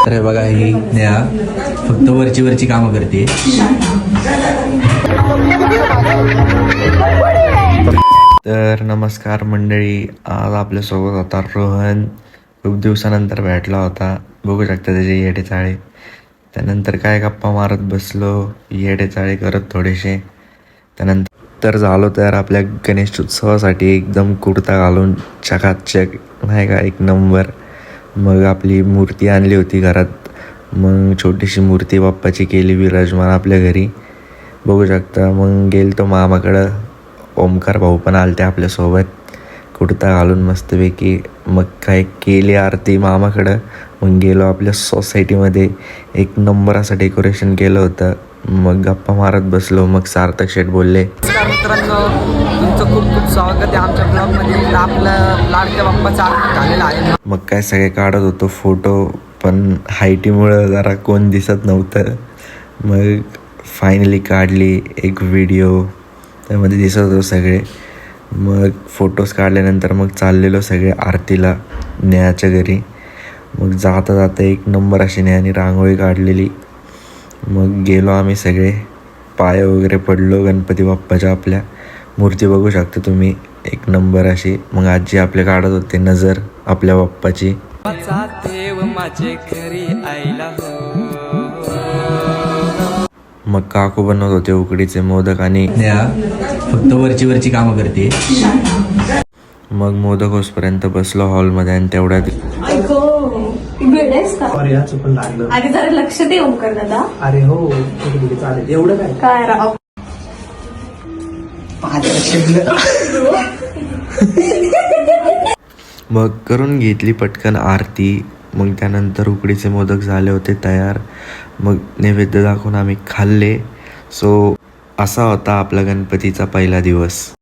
अरे बघा ही नेहा फक्त वरची कामं करते. तर नमस्कार मंडळी, आज आपल्यासोबत होता रोहन. खूप दिवसानंतर भेटला होता. बघू शकता त्याचे येडे चाळे. त्यानंतर काय गप्पा मारत बसलो, येडे चाळे करत थोडेसे. त्यानंतर झालो तर आपल्या गणेश उत्सवासाठी एकदम कुर्ता घालून चकाचक, नाही का, एक नंबर. मग आपली मूर्ती आणली होती घरात. मग छोटीशी मूर्ती बाप्पाची केली विराजमान आपल्या घरी. बघू शकता. मग गेल तो मामाकडं. ओमकार भाऊ पण आलते आपल्यासोबत कुर्ता घालून मस्तपैकी. मग काय केली आरती मामाकडं. मग गेलो आपल्या सोसायटीमध्ये. एक नंबर असं डेकोरेशन केलं होतं. मग गप्पा मारत बसलो. मग सार्थक शेठ बोलले, नमस्कार मित्रांनो, तुमचं खूप खूप स्वागत आहे आमच्या ब्लॉगमध्ये. आपलं लाडक्या बाप्पाचं आगमन झालेलं आहे. मग काय सगळे काढत होतो फोटो, पण हायटीमुळं जरा कोण दिसत नव्हतं. मग फायनली काढली एक व्हिडिओ, त्यामध्ये दिसत होतो सगळे. मग फोटोज काढल्यानंतर मग चाललेलो सगळे आरतीला नेहाच्या घरी. मग जाता जाता एक नंबर अशी नेहाने रांगोळी काढलेली. मग गेलो आम्ही सगळे, पाय वगैरे पडलो गणपती बाप्पाच्या. आपल्या मूर्ती बघू शकता तुम्ही, एक नंबर अशी. मग आजी आपले काढत होते नजर आपल्या बाप्पाची. मग काकू बनवत होते उकडीचे मोदक आणि नेहा फक्त वरची कामं करते. मग मोदक होसपर्यंत बसलो हॉलमध्ये आणि तेवढ्यात अरे जरा लक्ष दे ओमकार दादा. अरे हो, चालेल. एवढं काय काय राव. मग करून घेतली पटकन आरती. मग त्यानंतर उकडीचे मोदक झाले होते तयार. मग नैवेद्य दाखवून आम्ही खाल्ले. सो असा होता आपला गणपतीचा पहिला दिवस.